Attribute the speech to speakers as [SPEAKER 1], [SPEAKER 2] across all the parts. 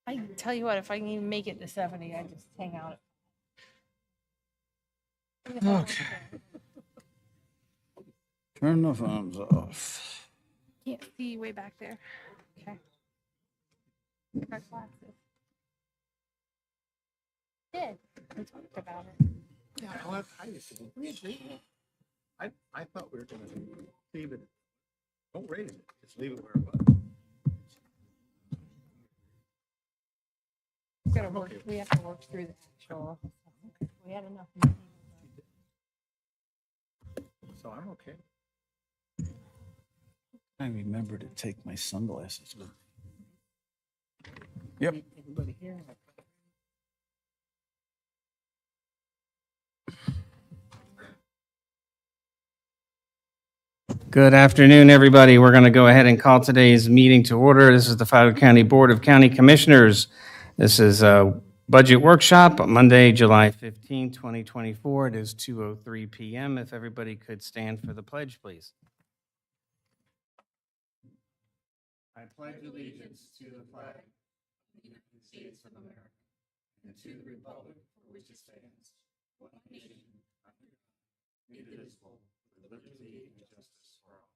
[SPEAKER 1] I tell you what, if I can even make it to 70, I just hang out.
[SPEAKER 2] Okay. Turn the phones off.
[SPEAKER 1] Can't see way back there. Okay. Got glasses. Did. We talked about it.
[SPEAKER 3] Yeah, we agree. I thought we were gonna leave it, don't raise it, just leave it where it was.
[SPEAKER 1] We gotta work, we have to work through the actual. We had enough money.
[SPEAKER 3] So I'm okay.
[SPEAKER 2] I remember to take my sunglasses with me. Yep.
[SPEAKER 3] Everybody here?
[SPEAKER 4] Good afternoon, everybody. We're going to go ahead and call today's meeting to order. This is the Flagler County Board of County Commissioners. This is a budget workshop, Monday, July 15, 2024. It is 2:03 p.m. If everybody could stand for the pledge, please. I pledge allegiance to the flag of the United States of America and to the republic for which it stands, one nation, under God, indivisible, with liberty and justice for all.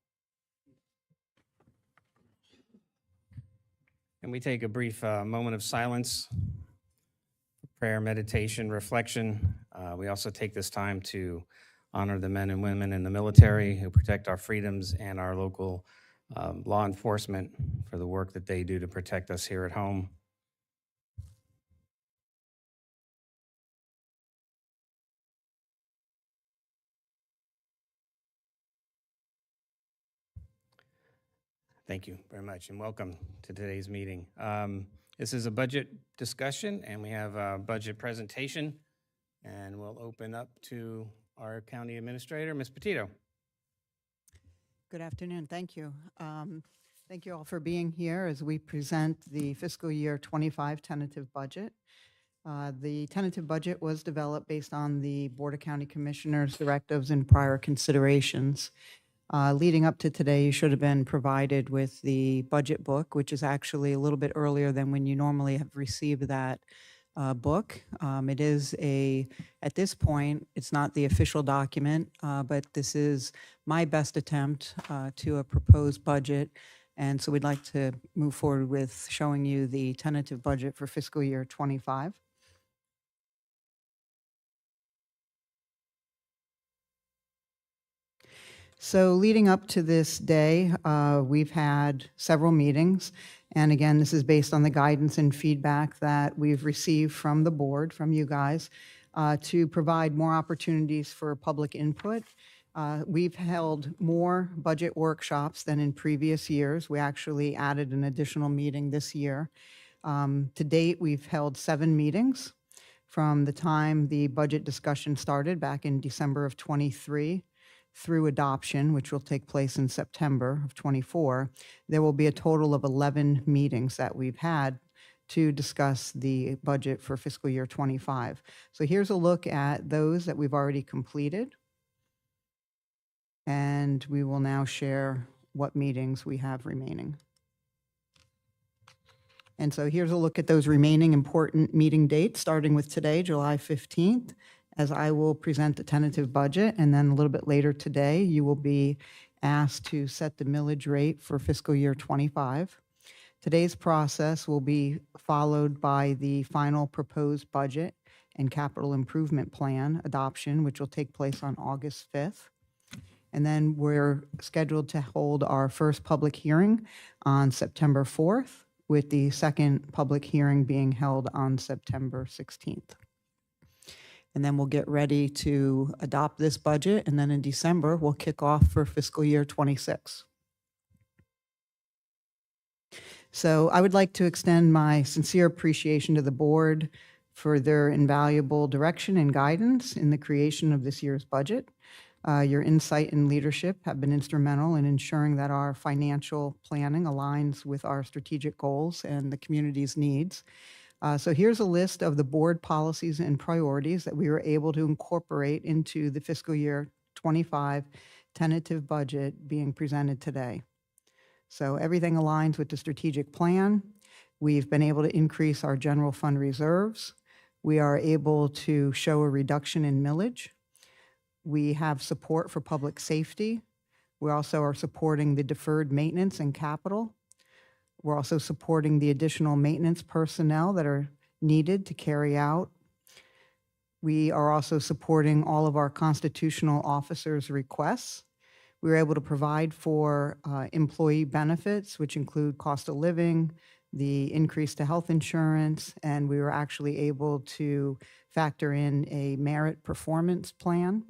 [SPEAKER 4] And we take a brief moment of silence, prayer, meditation, reflection. We also take this time to honor the men and women in the military who protect our freedoms and our local law enforcement for the work that they do to protect us here at home. Thank you very much, and welcome to today's meeting. This is a budget discussion, and we have a budget presentation, and we'll open up to our county administrator, Ms. Petito.
[SPEAKER 5] Good afternoon. Thank you. Thank you all for being here as we present the fiscal year 25 tentative budget. The tentative budget was developed based on the Board of County Commissioners' directives and prior considerations. Leading up to today, you should have been provided with the budget book, which is actually a little bit earlier than when you normally have received that book. It is at this point, it's not the official document, but this is my best attempt to a proposed budget. And so we'd like to move forward with showing you the tentative budget for fiscal year 25. So leading up to this day, we've had several meetings. And again, this is based on the guidance and feedback that we've received from the board, from you guys, to provide more opportunities for public input. We've held more budget workshops than in previous years. We actually added an additional meeting this year. To date, we've held 7 meetings from the time the budget discussion started back in December of 23 through adoption, which will take place in September of 24. There will be a total of 11 meetings that we've had to discuss the budget for fiscal year 25. So here's a look at those that we've already completed. And we will now share what meetings we have remaining. And so here's a look at those remaining important meeting dates, starting with today, July 15th, as I will present the tentative budget. And then a little bit later today, you will be asked to set the millage rate for fiscal year 25. Today's process will be followed by the final proposed budget and capital improvement plan adoption, which will take place on August 5th. And then we're scheduled to hold our first public hearing on September 4th, with the second public hearing being held on September 16th. And then we'll get ready to adopt this budget, and then in December, we'll kick off for fiscal year 26. So I would like to extend my sincere appreciation to the board for their invaluable direction and guidance in the creation of this year's budget. Your insight and leadership have been instrumental in ensuring that our financial planning aligns with our strategic goals and the community's needs. So here's a list of the board policies and priorities that we were able to incorporate into the fiscal year 25 tentative budget being presented today. So everything aligns with the strategic plan. We've been able to increase our general fund reserves. We are able to show a reduction in millage. We have support for public safety. We also are supporting the deferred maintenance and capital. We're also supporting the additional maintenance personnel that are needed to carry out. We are also supporting all of our constitutional officers' requests. We were able to provide for employee benefits, which include cost of living, the increase to health insurance, and we were actually able to factor in a merit performance plan.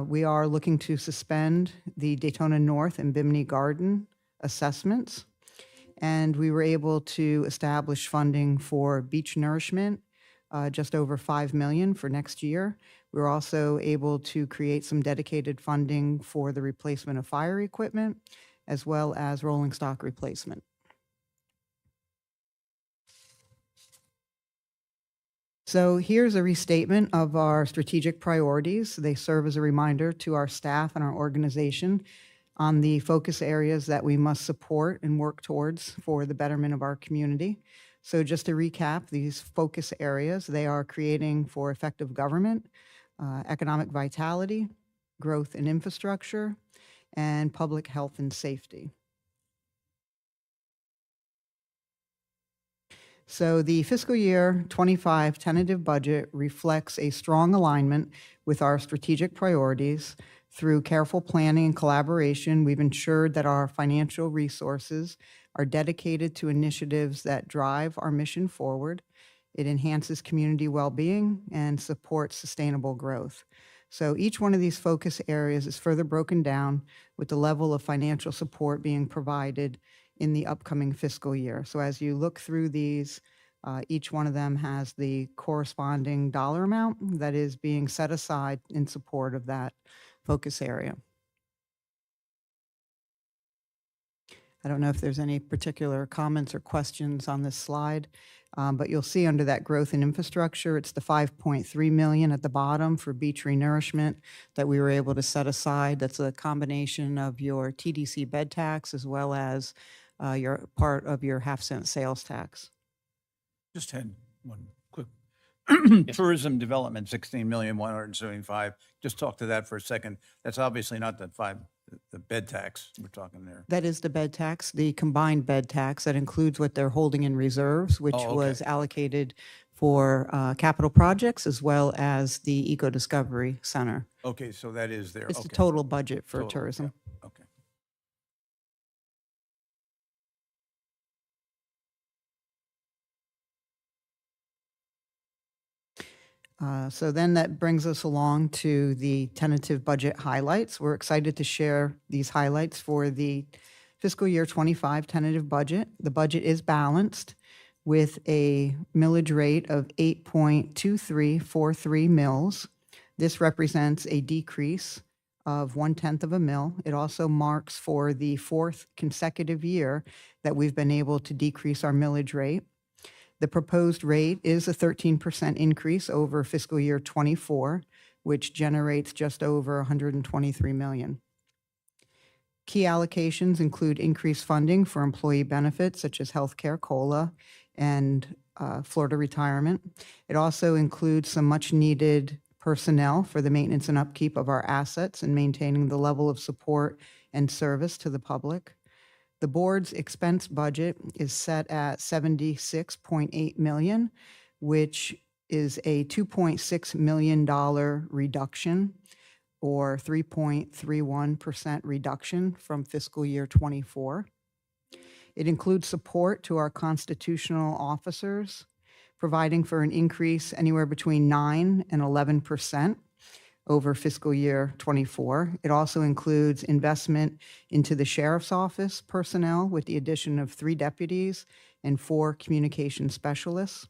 [SPEAKER 5] We are looking to suspend the Daytona North and Bimini Garden assessments. And we were able to establish funding for beach nourishment, just over $5 million for next year. We were also able to create some dedicated funding for the replacement of fire equipment, as well as rolling stock replacement. So here's a restatement of our strategic priorities. They serve as a reminder to our staff and our organization on the focus areas that we must support and work towards for the betterment of our community. So just to recap these focus areas, they are creating for effective government, economic vitality, growth and infrastructure, and public health and safety. So the fiscal year 25 tentative budget reflects a strong alignment with our strategic priorities. Through careful planning and collaboration, we've ensured that our financial resources are dedicated to initiatives that drive our mission forward. It enhances community well-being and supports sustainable growth. So each one of these focus areas is further broken down with the level of financial support being provided in the upcoming fiscal year. So as you look through these, each one of them has the corresponding dollar amount that is being set aside in support of that focus area. I don't know if there's any particular comments or questions on this slide, but you'll see under that growth and infrastructure, it's the $5.3 million at the bottom for beach renourishment that we were able to set aside. That's a combination of your TDC bed tax as well as your part of your half-cent sales tax.
[SPEAKER 2] Just had one quick. Tourism development, 16,175. Just talk to that for a second. That's obviously not the bed tax we're talking there.
[SPEAKER 5] That is the bed tax, the combined bed tax that includes what they're holding in reserves, which
[SPEAKER 2] Oh, okay.
[SPEAKER 5] was allocated for capital projects as well as the Eco Discovery Center.
[SPEAKER 2] Okay, so that is there.
[SPEAKER 5] It's
[SPEAKER 2] Okay.
[SPEAKER 5] the total budget for
[SPEAKER 2] Total,
[SPEAKER 5] tourism.
[SPEAKER 2] yeah, okay.
[SPEAKER 5] So then that brings us along to the tentative budget highlights. We're excited to share these highlights for the fiscal year 25 tentative budget. The budget is balanced with a millage rate of 8.2343 mils. This represents a decrease of 1/10 of a mil. It also marks for the fourth consecutive year that we've been able to decrease our millage rate. The proposed rate is a 13% increase over fiscal year 24, which generates just over 123 million. Key allocations include increased funding for employee benefits such as healthcare, COLA, and Florida retirement. It also includes some much needed personnel for the maintenance and upkeep of our assets and maintaining the level of support and service to the public. The board's expense budget is set at $76.8 million, which is a $2.6 million reduction or 3.31% reduction from fiscal year 24. It includes support to our constitutional officers, providing for an increase anywhere between 9 and 11% over fiscal year 24. It also includes investment into the sheriff's office personnel with the addition of 3 deputies and 4 communication specialists.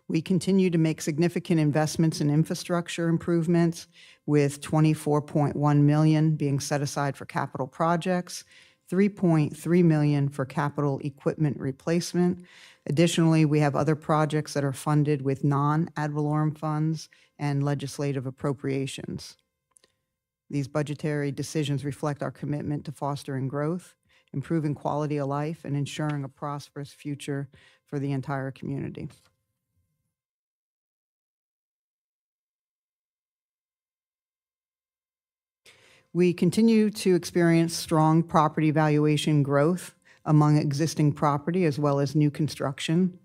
[SPEAKER 5] We continue to make significant investments in infrastructure improvements with $24.1 million being set aside for capital projects, $3.3 million for capital equipment replacement. Additionally, we have other projects that are funded with non-ad valorem funds and legislative appropriations. These budgetary decisions reflect our commitment to fostering growth improving quality of life, and ensuring a prosperous future for the entire community. We continue to experience strong property valuation growth among existing property as well as new construction.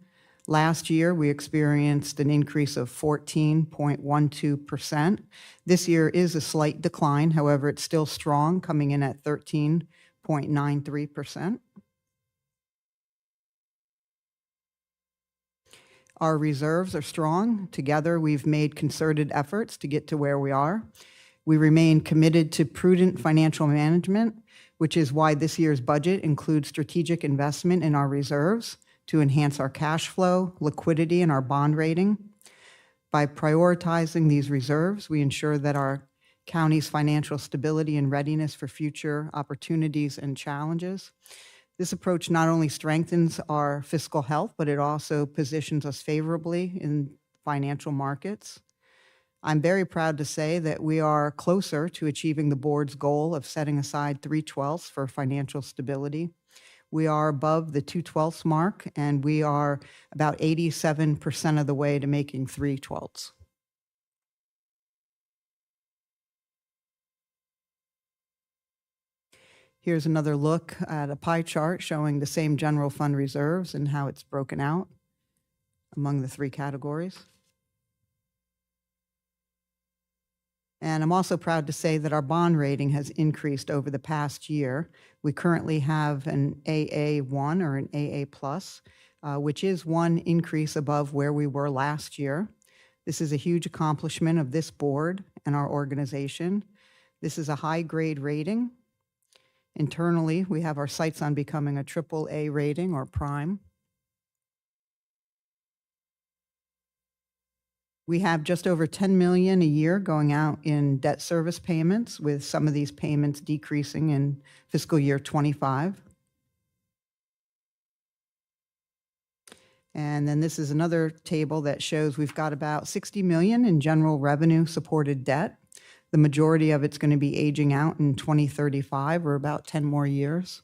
[SPEAKER 5] Last year, we experienced an increase of 14.12%. This year is a slight decline, however, it's still strong, coming in at 13.93%. Our reserves are strong. Together, we've made concerted efforts to get to where we are. We remain committed to prudent financial management, which is why this year's budget includes strategic investment in our reserves to enhance our cash flow, liquidity, and our bond rating. By prioritizing these reserves, we ensure that our county's financial stability and readiness for future opportunities and challenges. This approach not only strengthens our fiscal health, but it also positions us favorably in financial markets. I'm very proud to say that we are closer to achieving the board's goal of setting aside 3/12 for financial stability. We are above the 2/12 mark, and we are about 87% of the way to making 3/12. Here's another look at a pie chart showing the same general fund reserves and how it's broken out among the three categories. And I'm also proud to say that our bond rating has increased over the past year. We currently have an AA1 or an AA+, which is one increase above where we were last year. This is a huge accomplishment of this board and our organization. This is a high-grade rating. Internally, we have our sights on becoming a AAA rating or prime. We have just over $10 million a year going out in debt service payments, with some of these payments decreasing in fiscal year '25. And then this is another table that shows we've got about $60 million in general revenue supported debt. The majority of it's going to be aging out in 2035, or about 10 more years.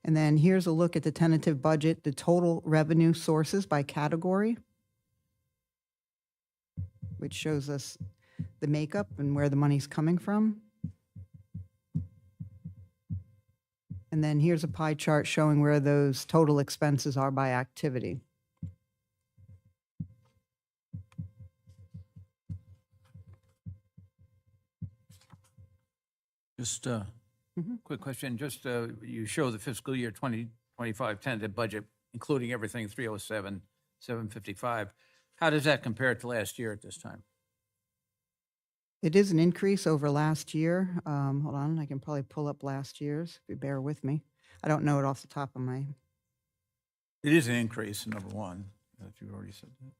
[SPEAKER 5] And then here's a look at the tentative budget, the total revenue sources by category, which shows us the makeup and where the money's coming from. And then here's a pie chart showing where those total expenses are by activity.
[SPEAKER 2] Just quick question, just you show the fiscal year 2025 tentative budget, including everything 307, 755. How does that compare to last year at this time?
[SPEAKER 5] It is an increase over last year. Hold on, I can probably pull up last year's, if you bear with me. I don't know it off the top of my...
[SPEAKER 2] It is an increase, number one, if you've already said that.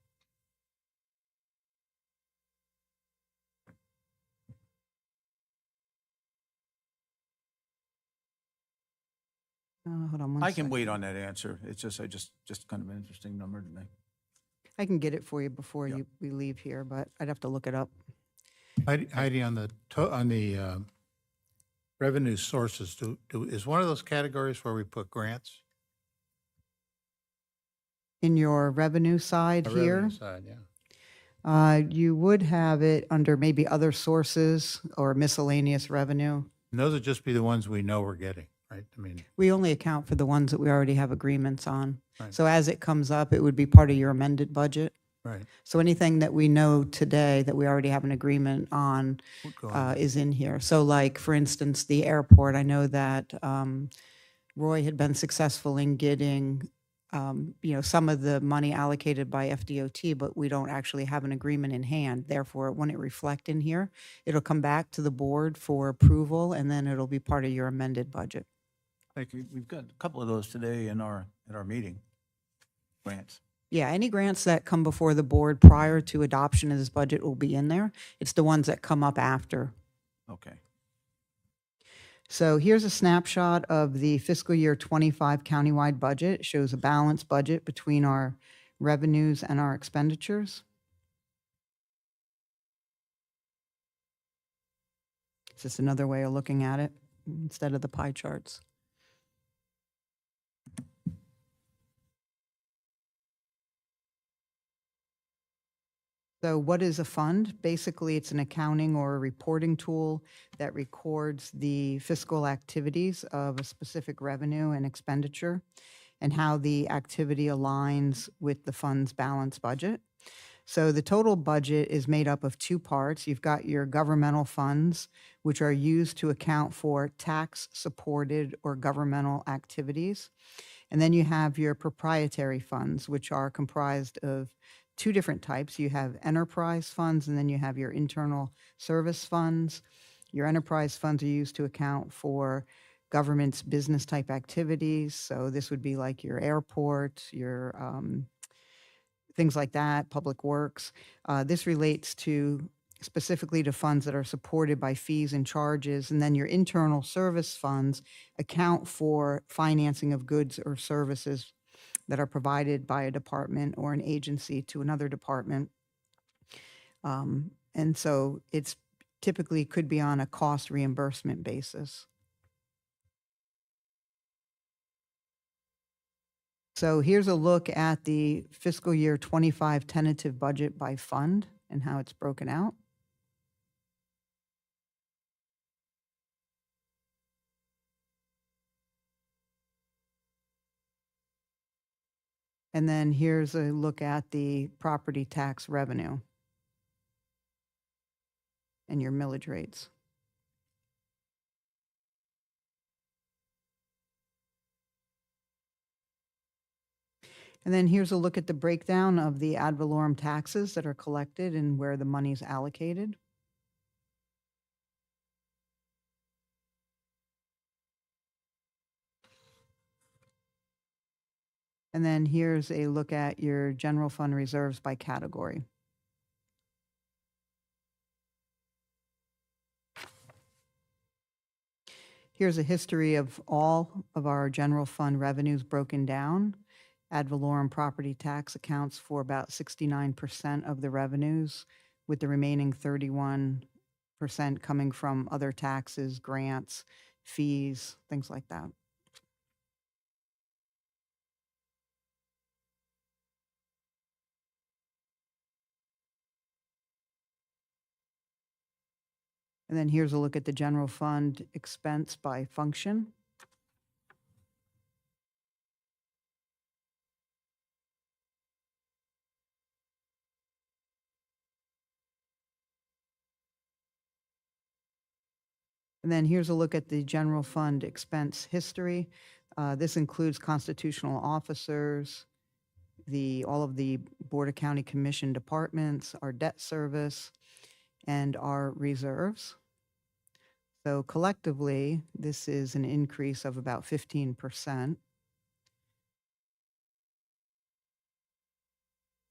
[SPEAKER 5] hold on one
[SPEAKER 2] I can
[SPEAKER 5] second.
[SPEAKER 2] wait on that answer. It's just kind of an interesting number to me.
[SPEAKER 5] I can get it for you before
[SPEAKER 2] Yeah.
[SPEAKER 5] we leave here, but I'd have to look it up.
[SPEAKER 3] Heidi, on the revenue sources, is one of those categories where we put grants?
[SPEAKER 5] In your revenue side
[SPEAKER 3] The
[SPEAKER 5] here,
[SPEAKER 3] revenue side, yeah.
[SPEAKER 5] you would have it under maybe other sources or miscellaneous revenue.
[SPEAKER 3] And those would just be the ones we know we're getting, right? I mean,
[SPEAKER 5] We only account for the ones that we already have agreements on.
[SPEAKER 3] Right.
[SPEAKER 5] So as it comes up, it would be part of your amended budget.
[SPEAKER 3] right.
[SPEAKER 5] So anything that we know today that we already have an agreement on
[SPEAKER 3] would go on.
[SPEAKER 5] is in here. So like, for instance, the airport, I know that Roy had been successful in getting, some of the money allocated by FDOT, but we don't actually have an agreement in hand. Therefore, it wouldn't reflect in here. It'll come back to the board for approval, and then it'll be part of your amended budget.
[SPEAKER 2] We've got a couple of those today in our meeting, grants.
[SPEAKER 5] Yeah, any grants that come before the board prior to adoption of this budget will be in there. It's the ones that come up after.
[SPEAKER 2] Okay.
[SPEAKER 5] So here's a snapshot of the fiscal year '25 countywide budget. It shows a balanced budget between our revenues and our expenditures. Just another way of looking at it instead of the pie charts. So what is a fund? Basically, it's an accounting or a reporting tool that records the fiscal activities of a specific revenue and expenditure and how the activity aligns with the fund's balanced budget. So the total budget is made up of two parts. You've got your governmental funds, which are used to account for tax-supported or governmental activities. And then you have your proprietary funds, which are comprised of two different types. You have enterprise funds, and then you have your internal service funds. Your enterprise funds are used to account for government's business type activities. So this would be like your airport, your things like that, public works. This relates to specifically to funds that are supported by fees and charges. And then your internal service funds account for financing of goods or services that are provided by a department or an agency to another department. And so it's typically could be on a cost reimbursement basis. So here's a look at the fiscal year 25 tentative budget by fund and how it's broken out. And then here's a look at the property tax revenue and your millage rates. And then here's a look at the breakdown of the ad valorem taxes that are collected and where the money's allocated. And then here's a look at your general fund reserves by category. Here's a history of all of our general fund revenues broken down. Ad valorem property tax accounts for about 69% of the revenues, with the remaining 31% coming from other taxes, grants, fees, things like that. And then here's a look at the general fund expense by function. And then here's a look at the general fund expense history. This includes constitutional officers, all of the Board of County Commission departments, our debt service, and our reserves. So collectively, this is an increase of about 15%.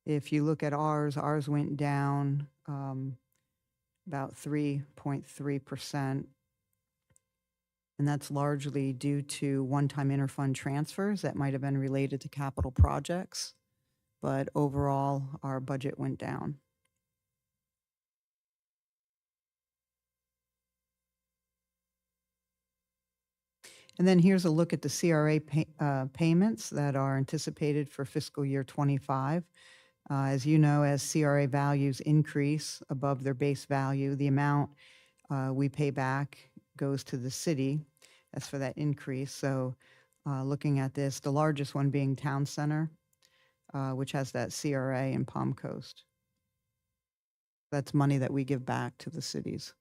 [SPEAKER 5] If you look at ours went down about 3.3%. And that's largely due to one-time interfund transfers that might have been related to capital projects. But overall, our budget went down. And then here's a look at the CRA payments that are anticipated for fiscal year 25. As you know, as CRA values increase above their base value, the amount we pay back goes to the city. That's for that increase. So looking at this, the largest one being Town Center, which has that CRA in Palm Coast. That's money that we give back to the cities.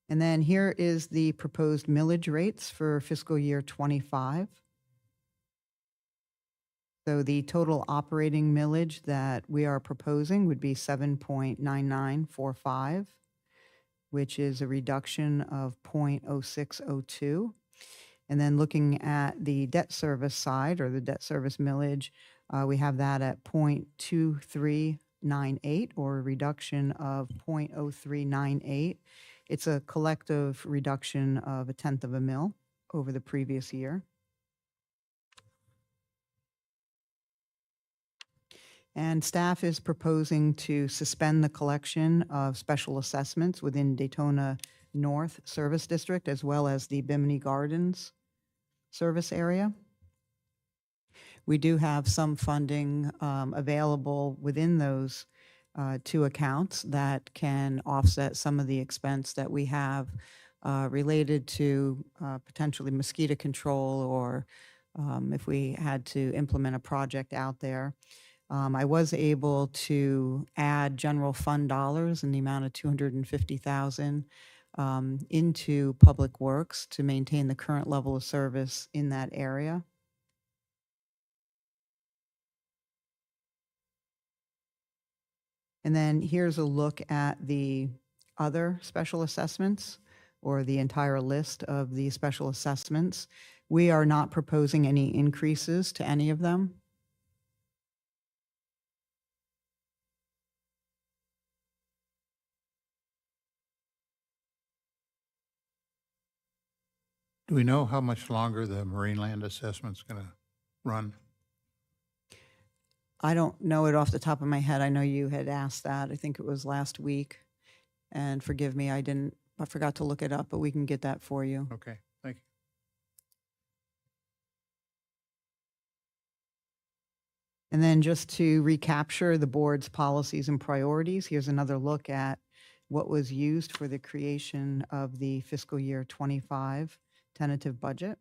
[SPEAKER 5] And then here is the proposed millage rates for fiscal year 25. So the total operating millage that we are proposing would be 7.9945, which is a reduction of 0.0602. And then looking at the debt service side, or the debt service millage, we have that at 0.2398, or a reduction of 0.0398. It's a collective reduction of 1/10 of a mil over the previous year. And staff is proposing to suspend the collection of special assessments within Daytona North Service District as well as the Bimini Gardens service area. We do have some funding available within those two accounts that can offset some of the expense that we have related to potentially mosquito control or if we had to implement a project out there. I was able to add general fund dollars in the amount of $250,000 into Public Works to maintain the current level of service in that area. And then here's a look at the other special assessments or the entire list of the special assessments. We are not proposing any increases to any of them.
[SPEAKER 3] Do we know how much longer the marine land assessment's gonna run?
[SPEAKER 5] I don't know it off the top of my head. I know you had asked that. I think it was last week. And forgive me, I forgot to look it up, but we can get that for you.
[SPEAKER 3] Okay, thank you.
[SPEAKER 5] And then just to recapture the board's policies and priorities, here's another look at what was used for the creation of the fiscal year 25 tentative budget.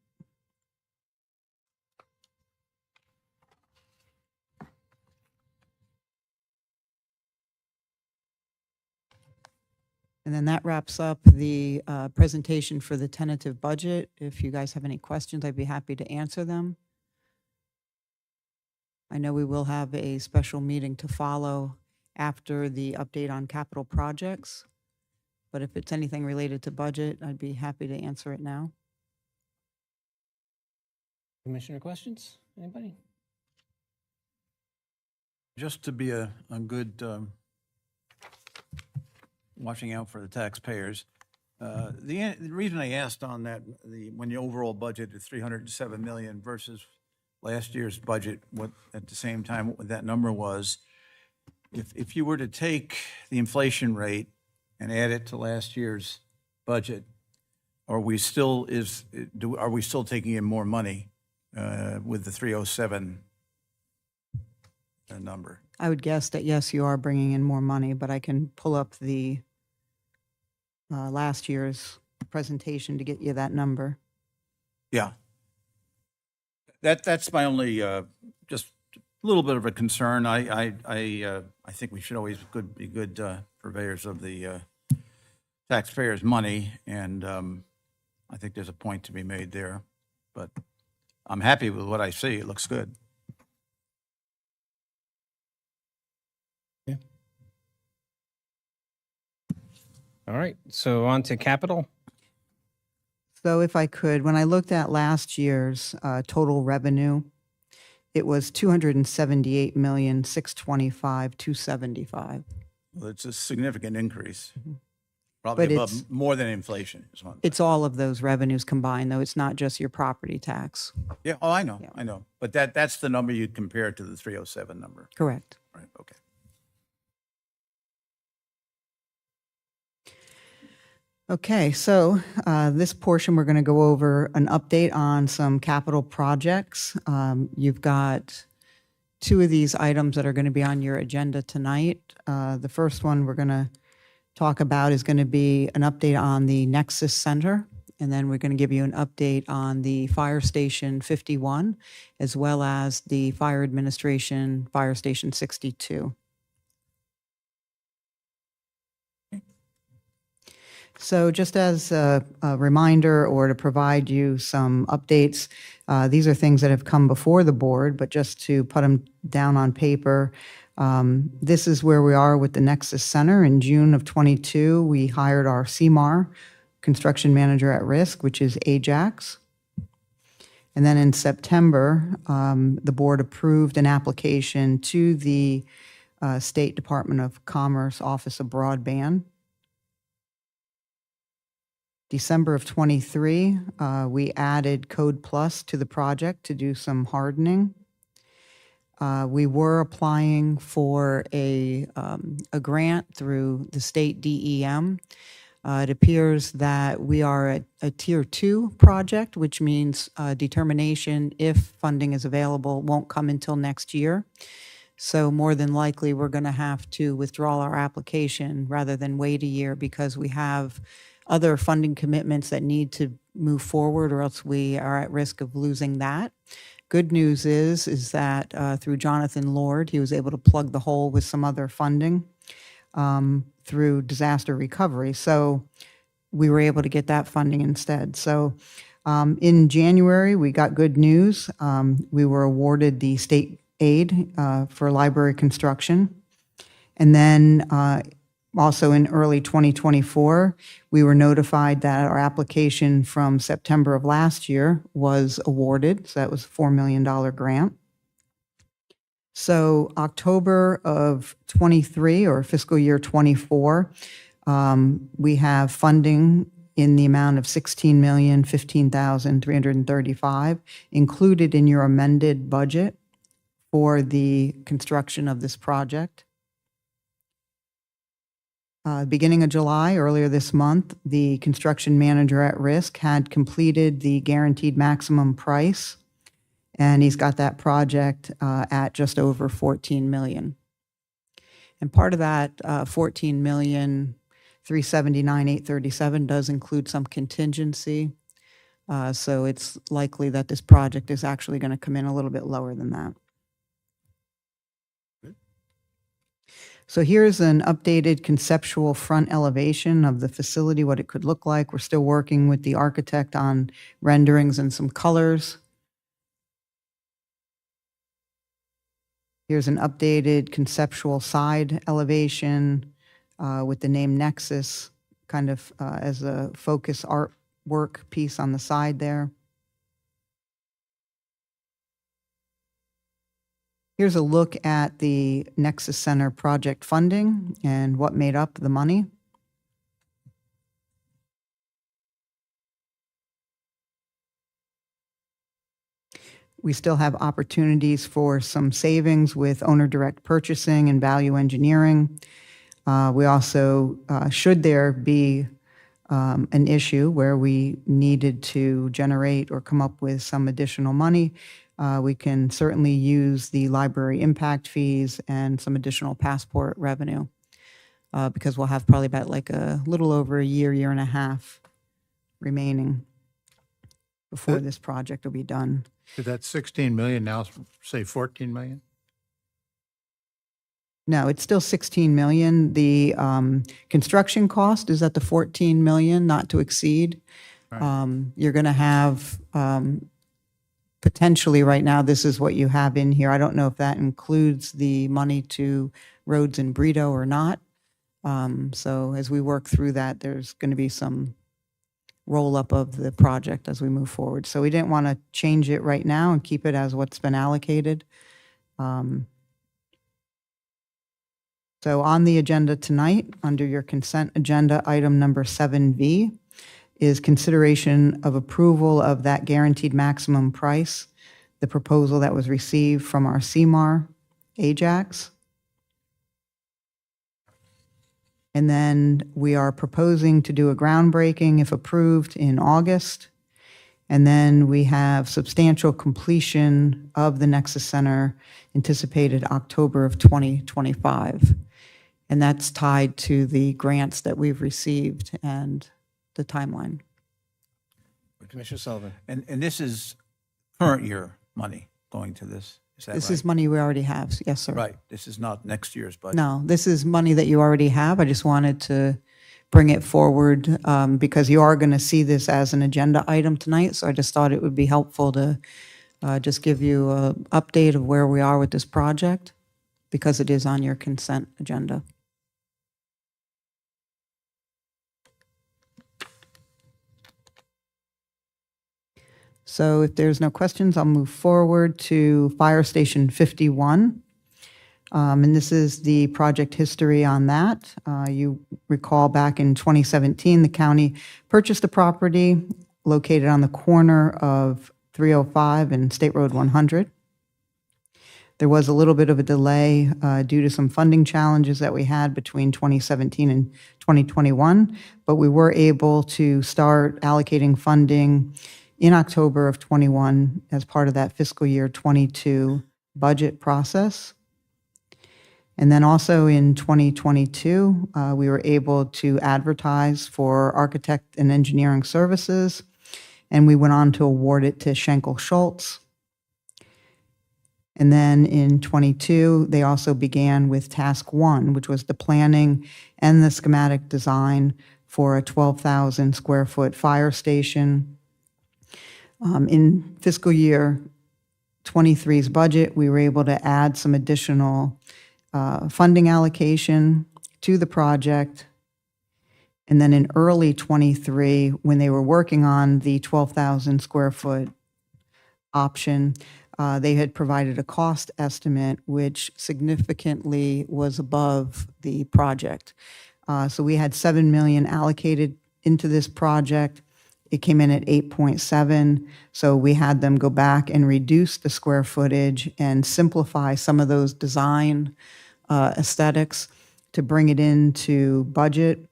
[SPEAKER 5] And then that wraps up the presentation for the tentative budget. If you guys have any questions, I'd be happy to answer them. I know we will have a special meeting to follow after the update on capital projects. But if it's anything related to budget, I'd be happy to answer it now.
[SPEAKER 4] Commissioner questions? Anybody?
[SPEAKER 2] Just to be a good watching out for the taxpayers. The reason I asked on that, when the overall budget is 307 million versus last year's budget, what at the same time what that number was, if you were to take the inflation rate and add it to last year's budget, are we still taking in more money with the 307 number?
[SPEAKER 5] I would guess that, yes, you are bringing in more money, but I can pull up the last year's presentation to get you that number.
[SPEAKER 2] Yeah. That's my only, just a little bit of a concern. I think we should always be good purveyors of the taxpayers' money, and I think there's a point to be made there. But I'm happy with what I see. It looks good.
[SPEAKER 4] All right, so on to capital.
[SPEAKER 5] So if I could, when I looked at last year's total revenue, it was 278,625,275.
[SPEAKER 2] Well, it's a significant increase,
[SPEAKER 5] But
[SPEAKER 2] probably above
[SPEAKER 5] it's-
[SPEAKER 2] more than inflation. Is what I'm
[SPEAKER 5] It's all of those revenues combined, though. It's not just your property tax.
[SPEAKER 2] Yeah, oh, I know,
[SPEAKER 5] Yeah.
[SPEAKER 2] I know. But that's the number you'd compare to the 307 number,
[SPEAKER 5] Correct.
[SPEAKER 2] right? Okay.
[SPEAKER 5] Okay, so this portion, we're going to go over an update on some capital projects. You've got two of these items that are going to be on your agenda tonight. The first one we're going to talk about is going to be an update on the Nexus Center, and then we're going to give you an update on the Fire Station 51, as well as the Fire Administration Fire Station 62. So just as a reminder or to provide you some updates, these are things that have come before the board, but just to put them down on paper, this is where we are with the Nexus Center. In June of '22, we hired our CMAR, Construction Manager at Risk, which is Ajax. And then in September, the board approved an application to the State Department of Commerce Office of Broadband. December of '23, we added Code Plus to the project to do some hardening. We were applying for a grant through the state DEM. It appears that we are at a Tier 2 project, which means determination if funding is available won't come until next year. So more than likely, we're going to have to withdraw our application rather than wait a year because we have other funding commitments that need to move forward, or else we are at risk of losing that. Good news is that through Jonathan Lord, he was able to plug the hole with some other funding through disaster recovery. So we were able to get that funding instead. So in January, we got good news. We were awarded the state aid for library construction. And then also in early 2024, we were notified that our application from September of last year was awarded. So that was a $4 million grant. So October of 23 or fiscal year 24, we have funding in the amount of $16,015,335 included in your amended budget for the construction of this project. Beginning of July, earlier this month, the construction manager at risk had completed the guaranteed maximum price, and he's got that project at just over $14 million. And part of that $14,379,837 does include some contingency. So it's likely that this project is actually going to come in a little bit lower than that. So here's an updated conceptual front elevation of the facility, what it could look like. We're still working with the architect on renderings and some colors. Here's an updated conceptual side elevation with the name Nexus kind of as a focus artwork piece on the side there. Here's a look at the Nexus Center project funding and what made up the money. We still have opportunities for some savings with owner direct purchasing and value engineering. We also, should there be an issue where we needed to generate or come up with some additional money, we can certainly use the library impact fees and some additional passport revenue because we'll have probably about like a little over a year and a half remaining before this project will be done.
[SPEAKER 3] Did that 16 million now say 14 million?
[SPEAKER 5] No, it's still 16 million. The construction cost is at the 14 million, not to exceed.
[SPEAKER 3] Right.
[SPEAKER 5] You're going to have potentially right now, this is what you have in here. I don't know if that includes the money to roads in Brito or not. So as we work through that, there's going to be some roll up of the project as we move forward. So we didn't want to change it right now and keep it as what's been allocated. So on the agenda tonight, under your consent agenda, item number 7V is consideration of approval of that guaranteed maximum price, the proposal that was received from our CMAR Ajax. And then we are proposing to do a groundbreaking, if approved, in August. And then we have substantial completion of the Nexus Center anticipated October of 2025. And that's tied to the grants that we've received and the timeline.
[SPEAKER 4] Commissioner Sullivan.
[SPEAKER 2] And this is current year money going to this, is that right?
[SPEAKER 5] This is money we already have, yes, sir.
[SPEAKER 2] Right, this is not next year's budget.
[SPEAKER 5] No, this is money that you already have. I just wanted to bring it forward because you are going to see this as an agenda item tonight. So I just thought it would be helpful to just give you an update of where we are with this project because it is on your consent agenda. So if there's no questions, I'll move forward to Fire Station 51. And this is the project history on that. You recall back in 2017, the county purchased a property located on the corner of 305 and State Road 100. There was a little bit of a delay due to some funding challenges that we had between 2017 and 2021, but we were able to start allocating funding in October of 21 as part of that fiscal year 22 budget process. And then also in 2022, we were able to advertise for architect and engineering services, and we went on to award it to Schenkel Schultz. And then in 22, they also began with task 1, which was the planning and the schematic design for a 12,000 square foot fire station. In fiscal year 23's budget, we were able to add some additional funding allocation to the project. And then in early 23, when they were working on the 12,000 square foot option, they had provided a cost estimate which significantly was above the project. So we had $7 million allocated into this project. It came in at 8.7, so we had them go back and reduce the square footage and simplify some of those design aesthetics to bring it into budget.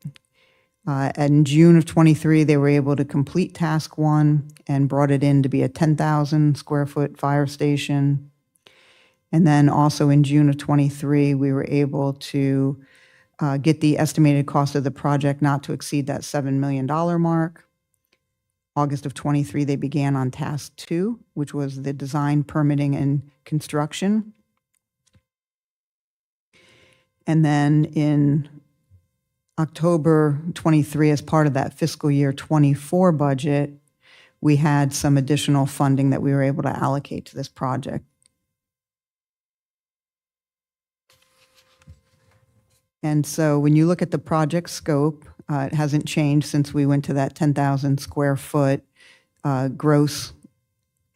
[SPEAKER 5] In June of 23, they were able to complete task 1 and brought it in to be a 10,000 square foot fire station. And then also in June of 23, we were able to get the estimated cost of the project not to exceed that $7 million mark. August of 23, they began on task 2, which was the design, permitting, and construction. And then in October 23, as part of that fiscal year 24 budget, we had some additional funding that we were able to allocate to this project. And so when you look at the project scope, it hasn't changed since we went to that 10,000 square foot gross,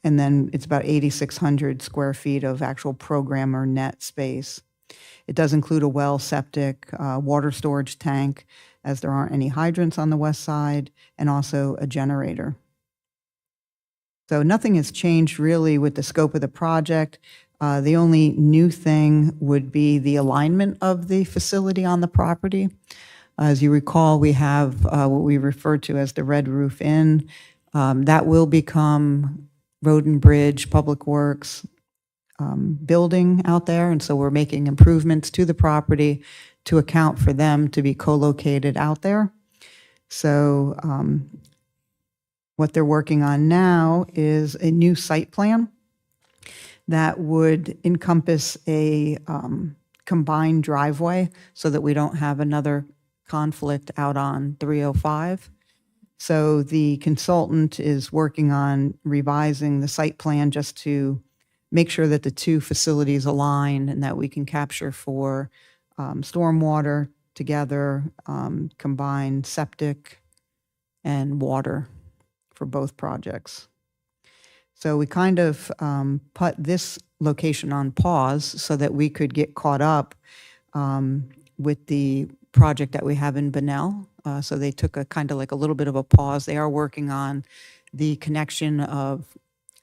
[SPEAKER 5] and then it's about 8,600 square feet of actual program or net space. It does include a well, septic, water storage tank, as there aren't any hydrants on the west side, and also a generator. So nothing has changed really with the scope of the project. The only new thing would be the alignment of the facility on the property. As you recall, we have what we refer to as the Red Roof Inn. That will become Road and Bridge, Public Works building out there, and so we're making improvements to the property to account for them to be co-located out there. So what they're working on now is a new site plan that would encompass a combined driveway so that we don't have another conflict out on 305. So the consultant is working on revising the site plan just to make sure that the two facilities align and that we can capture for stormwater together, combined septic and water for both projects. So we kind of put this location on pause so that we could get caught up with the project that we have in Bunnell. So they took a kind of like a little bit of a pause. They are working on the connection of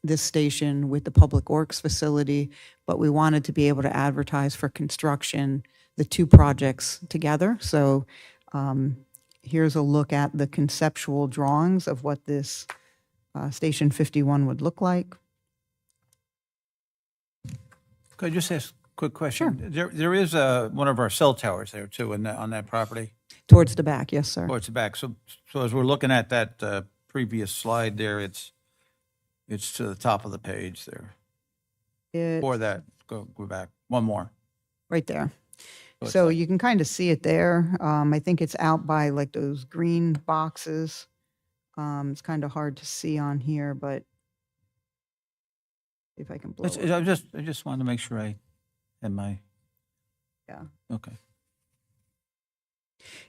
[SPEAKER 5] this station with the Public Works facility, but we wanted to be able to advertise for construction the two projects together. So here's a look at the conceptual drawings of what this Station 51 would look like.
[SPEAKER 2] Could I just ask a quick question? Sure. There is one of our cell towers there too on that property.
[SPEAKER 5] Towards the back, yes, sir.
[SPEAKER 2] Towards the back. So as we're looking at that previous slide there, it's to the top of the page there. Or that, go back, one more.
[SPEAKER 5] Right there.
[SPEAKER 2] So
[SPEAKER 5] So you can kind of see it there. I think it's out by like those green boxes. It's kind of hard to see on here, but if I can blow it.
[SPEAKER 2] I just wanted to make sure I had my.
[SPEAKER 5] Yeah.
[SPEAKER 2] Okay.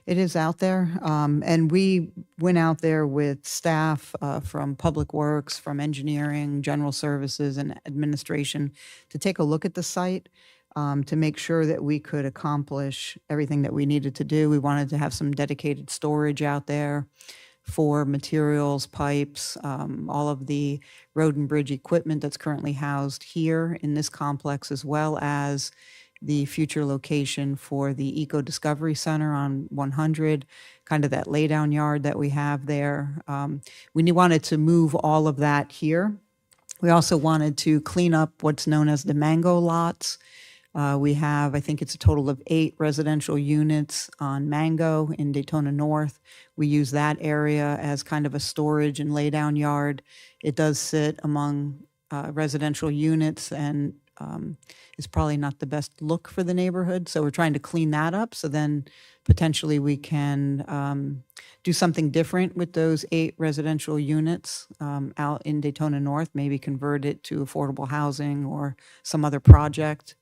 [SPEAKER 5] It is out there, and we went out there with staff from Public Works, from engineering, general services, and administration to take a look at the site to make sure that we could accomplish everything that we needed to do. We wanted to have some dedicated storage out there for materials, pipes, all of the road and bridge equipment that's currently housed here in this complex, as well as the future location for the Eco Discovery Center on 100, kind of that laydown yard that we have there. We wanted to move all of that here. We also wanted to clean up what's known as the mango lots. We have, I think it's a total of 8 residential units on Mango in Daytona North. We use that area as kind of a storage and laydown yard. It does sit among residential units and is probably not the best look for the neighborhood. So we're trying to clean that up. So then potentially we can do something different with those 8 residential units out in Daytona North, maybe convert it to affordable housing or some other project.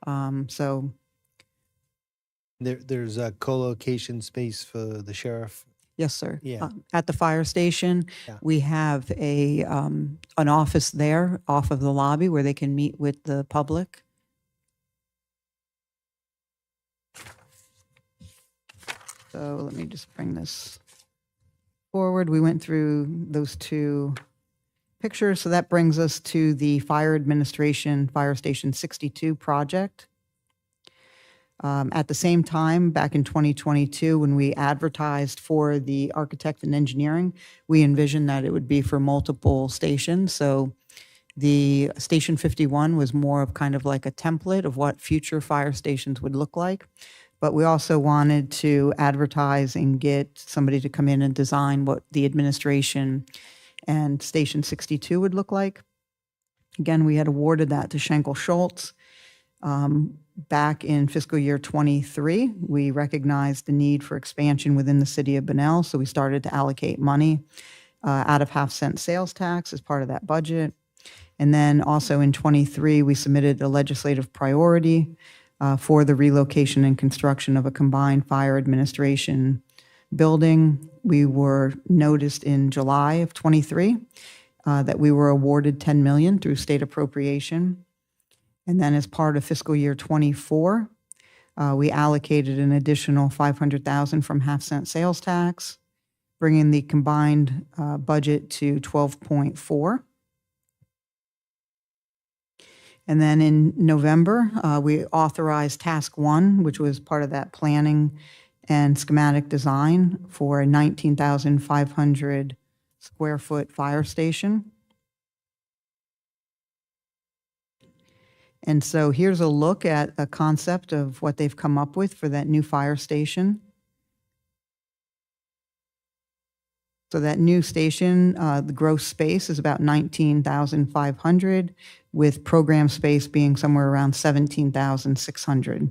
[SPEAKER 5] So
[SPEAKER 6] There's a co-location space for the sheriff.
[SPEAKER 5] yes, sir.
[SPEAKER 6] Yeah.
[SPEAKER 5] At the fire station,
[SPEAKER 6] Yeah.
[SPEAKER 5] we have an office there off of the lobby where they can meet with the public. So let me just bring this forward. We went through those 2 pictures. So that brings us to the Fire Administration Fire Station 62 project. At the same time, back in 2022, when we advertised for the architect and engineering, we envisioned that it would be for multiple stations. So the Station 51 was more of kind of like a template of what future fire stations would look like. But we also wanted to advertise and get somebody to come in and design what the administration and Station 62 would look like. Again, we had awarded that to Schenkel Schultz. Back in fiscal year 23, we recognized the need for expansion within the city of Bunnell, so we started to allocate money out of half-cent sales tax as part of that budget. And then also in 23, we submitted a legislative priority for the relocation and construction of a combined fire administration building. We were noticed in July of 23 that we were awarded $10 million through state appropriation. And then as part of fiscal year 24, we allocated an additional $500,000 from half-cent sales tax, bringing the combined budget to 12.4. And then in November, we authorized Task 1, which was part of that planning and schematic design for a 19,500 square foot fire station. And so here's a look at a concept of what they've come up with for that new fire station. So that new station, the gross space is about 19,500, with program space being somewhere around 17,600.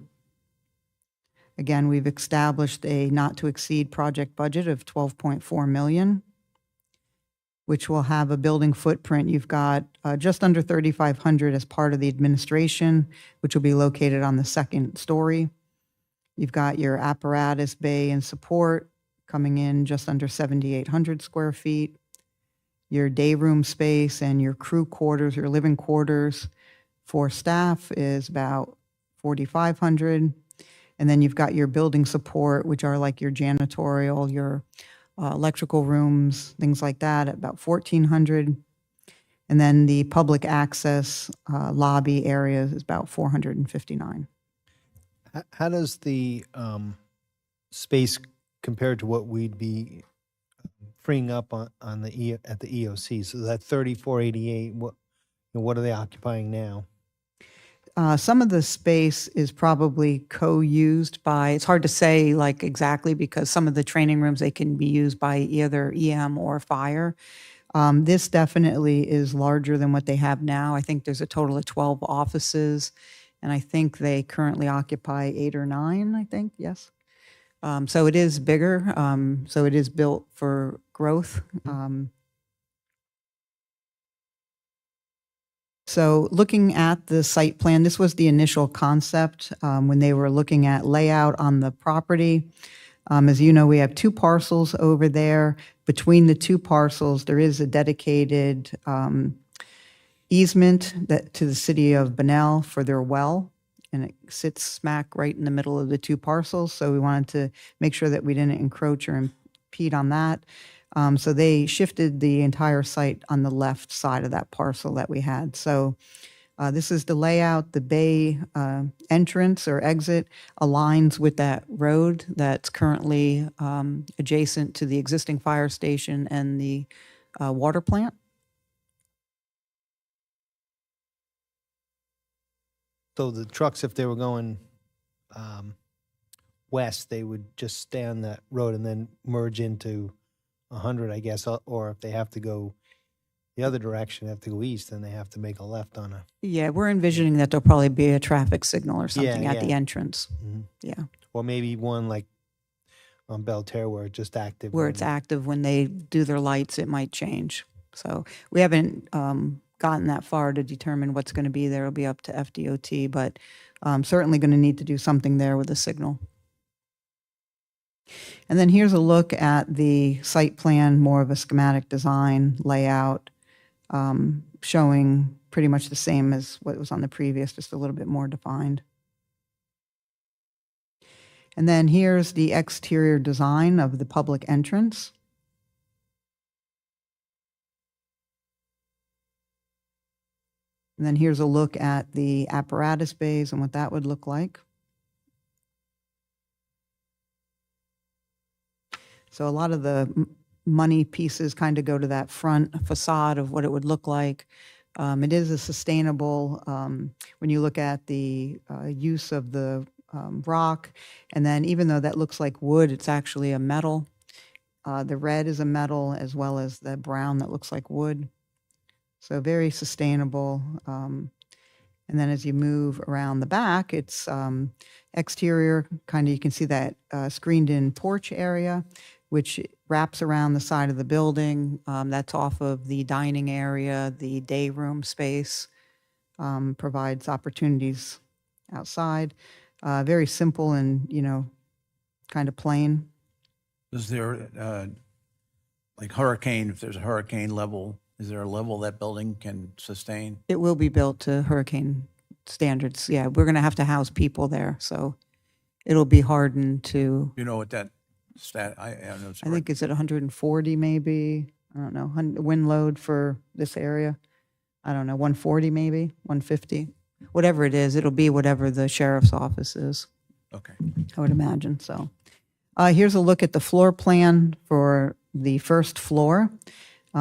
[SPEAKER 5] Again, we've established a not-to-exceed project budget of $12.4 million, which will have a building footprint. You've got just under 3,500 as part of the administration, which will be located on the second story. You've got your apparatus bay and support coming in just under 7,800 square feet. Your day room space and your crew quarters, your living quarters for staff is about 4,500. And then you've got your building support, which are like your janitorial, your electrical rooms, things like that, at about 1,400. And then the public access lobby area is about 459.
[SPEAKER 6] How does the space compare to what we'd be freeing up on the at the EOC? So that 3,488, what are they occupying now?
[SPEAKER 5] Some of the space is probably co-used by, it's hard to say like exactly because some of the training rooms, they can be used by either EM or fire. This definitely is larger than what they have now. I think there's a total of 12 offices, and I think they currently occupy 8 or 9, I think, yes. So it is bigger, so it is built for growth. So looking at the site plan, this was the initial concept when they were looking at layout on the property. As you know, we have 2 parcels over there. Between the 2 parcels, there is a dedicated easement to the city of Bunnell for their well, and it sits smack right in the middle of the 2 parcels. So we wanted to make sure that we didn't encroach or impede on that. So they shifted the entire site on the left side of that parcel that we had. So this is the layout. The bay entrance or exit aligns with that road that's currently adjacent to the existing fire station and the water plant.
[SPEAKER 6] So the trucks, if they were going west, they would just stay on that road and then merge into 100, I guess, or if they have to go the other direction, have to go east, then they have to make a left on a,
[SPEAKER 5] Yeah, we're envisioning that there'll probably be a traffic signal or something at the
[SPEAKER 6] yeah.
[SPEAKER 5] entrance.
[SPEAKER 6] Mhm.
[SPEAKER 5] Yeah,
[SPEAKER 6] or maybe one like on Belterre where it's just active.
[SPEAKER 5] where
[SPEAKER 6] when-
[SPEAKER 5] it's active, when they do their lights, it might change. So we haven't gotten that far to determine what's going to be there. It'll be up to FDOT, but certainly going to need to do something there with the signal. And then here's a look at the site plan, more of a schematic design layout, showing pretty much the same as what was on the previous, just a little bit more defined. And then here's the exterior design of the public entrance. And then here's a look at the apparatus bays and what that would look like. So a lot of the money pieces kind of go to that front facade of what it would look like. It is a sustainable, when you look at the use of the rock, and then even though that looks like wood, it's actually a metal. The red is a metal as well as the brown that looks like wood. So very sustainable. And then as you move around the back, it's exterior, kind of, you can see that screened-in porch area, which wraps around the side of the building. That's off of the dining area, the day room space, provides opportunities outside. Very simple and, kind of plain.
[SPEAKER 2] Is there, like hurricane, if there's a hurricane level, is there a level that building can sustain?
[SPEAKER 5] It will be built to hurricane standards. Yeah, we're going to have to house people there, so it'll be hardened to,
[SPEAKER 2] You know what that I don't know.
[SPEAKER 5] I think, is it 140 maybe? I don't know, wind load for this area. I don't know, 140 maybe, 150. Whatever it is, it'll be whatever the sheriff's office is,
[SPEAKER 2] Okay.
[SPEAKER 5] I would imagine, so. Here's a look at the floor plan for the first floor.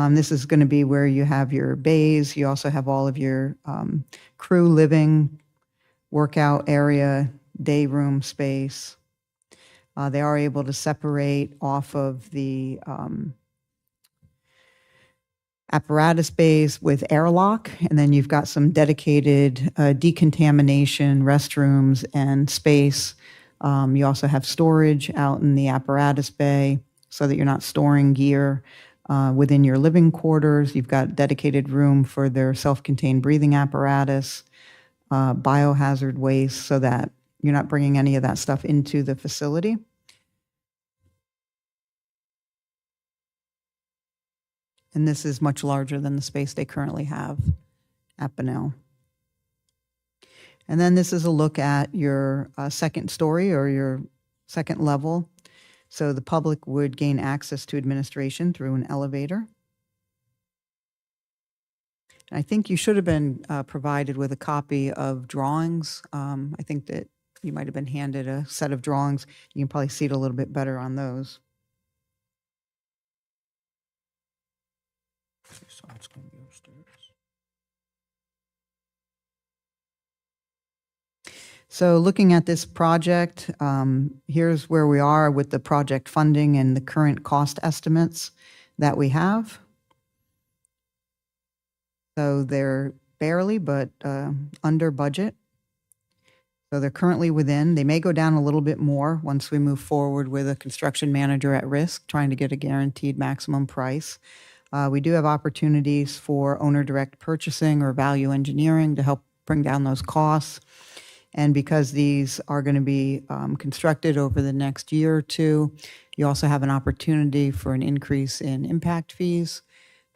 [SPEAKER 5] This is going to be where you have your bays. You also have all of your crew living, workout area, day room space. They are able to separate off of the apparatus bays with airlock, and then you've got some dedicated decontamination restrooms and space. You also have storage out in the apparatus bay so that you're not storing gear within your living quarters. You've got dedicated room for their self-contained breathing apparatus, biohazard waste, so that you're not bringing any of that stuff into the facility. And this is much larger than the space they currently have at Bunnell. And then this is a look at your second story or your second level. So the public would gain access to administration through an elevator. And I think you should have been provided with a copy of drawings. I think that you might have been handed a set of drawings. You can probably see it a little bit better on those.
[SPEAKER 2] So it's going to be upstairs.
[SPEAKER 5] So looking at this project, here's where we are with the project funding and the current cost estimates that we have. So they're barely, but under budget. So they're currently within. They may go down a little bit more once we move forward with a construction manager at risk, trying to get a guaranteed maximum price. We do have opportunities for owner direct purchasing or value engineering to help bring down those costs. And because these are going to be constructed over the next year or two, you also have an opportunity for an increase in impact fees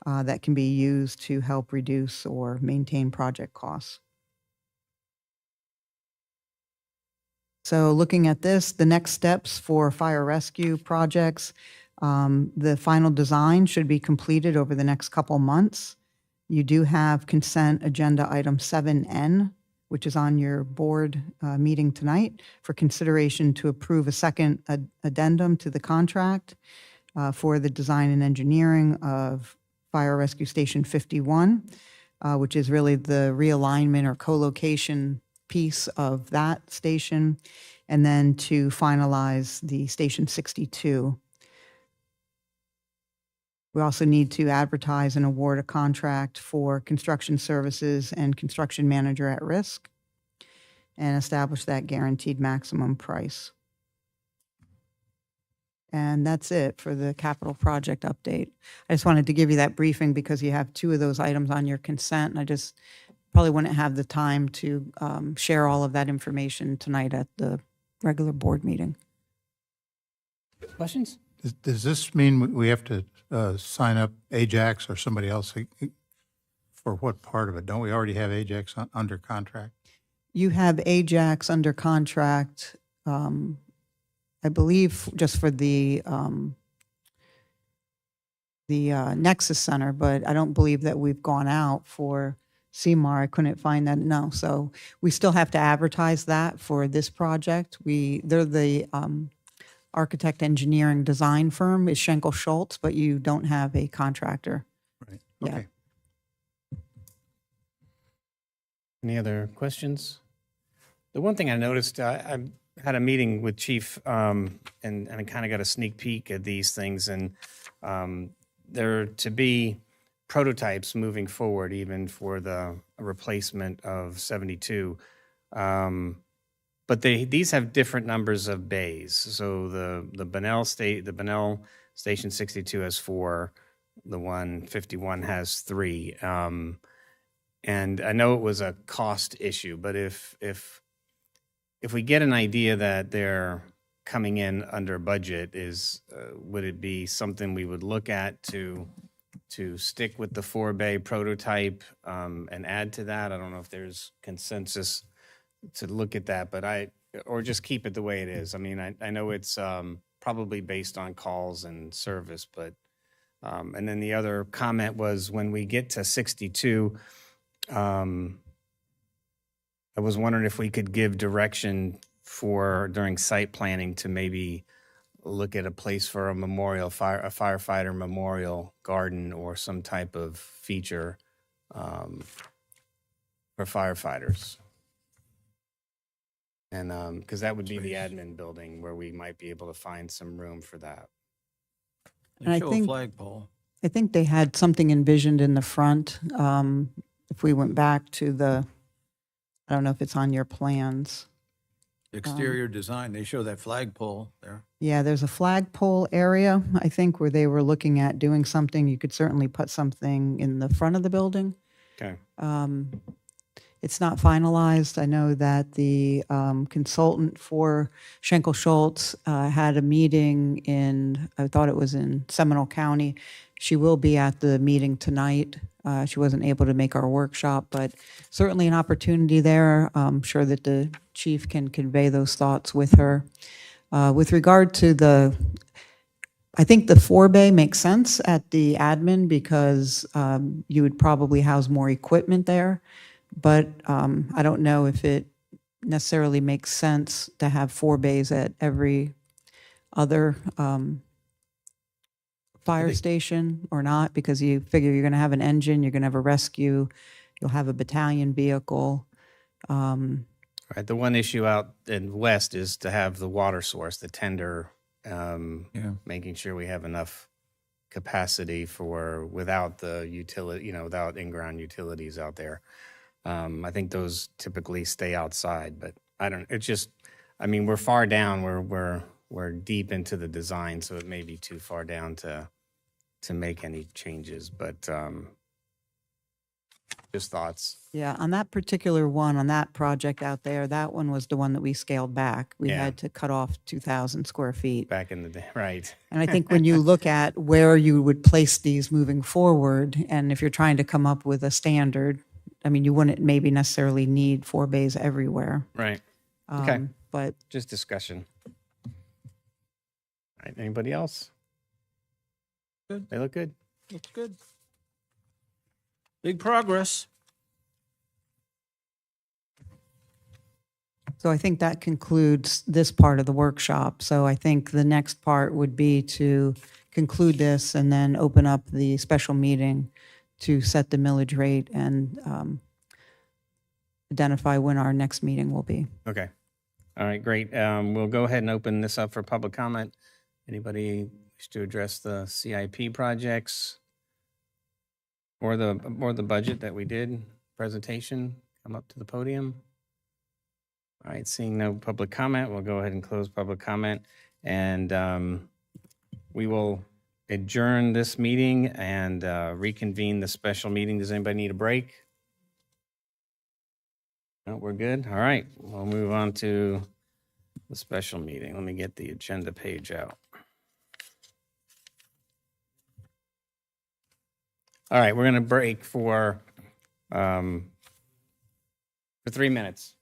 [SPEAKER 5] that can be used to help reduce or maintain project costs. So looking at this, the next steps for fire rescue projects, The final design should be completed over the next couple months. You do have consent agenda item 7N, which is on your board meeting tonight, for consideration to approve a second addendum to the contract for the design and engineering of Fire Rescue Station 51, which is really the realignment or co-location piece of that station, and then to finalize the Station 62. We also need to advertise and award a contract for construction services and construction manager at risk and establish that guaranteed maximum price. And that's it for the capital project update. I just wanted to give you that briefing because you have two of those items on your consent, and I just probably wouldn't have the time to share all of that information tonight at the regular board meeting.
[SPEAKER 4] Questions?
[SPEAKER 3] Does this mean we have to sign up Ajax or somebody else for what part of it? Don't we already have Ajax under contract?
[SPEAKER 5] You have Ajax under contract, I believe, just for the Nexus Center, but I don't believe that we've gone out for CMAR. I couldn't find that. No, so we still have to advertise that for this project. They're the architect engineering design firm is Schenkel Schultz, but you don't have a contractor.
[SPEAKER 3] Right.
[SPEAKER 5] Yeah.
[SPEAKER 3] Okay.
[SPEAKER 4] Any other questions? The one thing I noticed, I had a meeting with Chief, and I kind of got a sneak peek at these things, and there are to be prototypes moving forward, even for the replacement of 72. But these have different numbers of bays. So the Bunnell Station 62 has 4, the 151 has 3. And I know it was a cost issue, but if we get an idea that they're coming in under budget, would it be something we would look at to stick with the 4-bay prototype and add to that? I don't know if there's consensus to look at that, but or just keep it the way it is. I mean, I know it's probably based on calls and service, but and then the other comment was when we get to 62. I was wondering if we could give direction during site planning to maybe look at a place for a firefighter memorial garden or some type of feature for firefighters. And because that would be the admin building where we might be able to find some room for that.
[SPEAKER 5] And I
[SPEAKER 2] Show a
[SPEAKER 5] think-
[SPEAKER 2] flagpole.
[SPEAKER 5] I think they had something envisioned in the front. If we went back to I don't know if it's on your plans.
[SPEAKER 2] Exterior design, they show that flagpole there.
[SPEAKER 5] Yeah, there's a flagpole area, I think, where they were looking at doing something. You could certainly put something in the front of the building.
[SPEAKER 4] Okay.
[SPEAKER 5] It's not finalized. I know that the consultant for Schenkel Schultz had a meeting I thought it was in Seminole County. She will be at the meeting tonight. She wasn't able to make our workshop, but certainly an opportunity there. I'm sure that the chief can convey those thoughts with her. With regard to I think the 4-bay makes sense at the admin because you would probably house more equipment there. But I don't know if it necessarily makes sense to have 4 bays at every other fire station or not, because you figure you're going to have an engine, you're going to have a rescue, you'll have a battalion vehicle.
[SPEAKER 4] Right. The one issue out in west is to have the water source, the tender, making sure we have enough capacity without the utility, without in-ground utilities out there. I think those typically stay outside, but we're far down. We're deep into the design, so it may be too far down to make any changes, but just thoughts.
[SPEAKER 5] Yeah, on that particular one, on that project out there, that one was the one that we scaled back. We
[SPEAKER 4] Yeah.
[SPEAKER 5] had to cut off 2,000 square feet.
[SPEAKER 4] Back in the day, right.
[SPEAKER 5] And I think when you look at where you would place these moving forward, and if you're trying to come up with a standard, I mean, you wouldn't maybe necessarily need 4 bays everywhere.
[SPEAKER 4] Right. Okay.
[SPEAKER 5] But
[SPEAKER 4] Just discussion. All right. Anybody else?
[SPEAKER 7] Good.
[SPEAKER 4] They look good.
[SPEAKER 7] Looks good. Big progress.
[SPEAKER 5] So I think that concludes this part of the workshop. So I think the next part would be to conclude this and then open up the special meeting to set the millage rate and identify when our next meeting will be.
[SPEAKER 4] Okay. All right, great. We'll go ahead and open this up for public comment. Anybody wish to address the CIP projects or the budget that we did presentation? Come up to the podium. All right, seeing no public comment, we'll go ahead and close public comment. And we will adjourn this meeting and reconvene the special meeting. Does anybody need a break? No, we're good. All right, we'll move on to the special meeting. Let me get the agenda page out. All right, we're going to break for 3 minutes.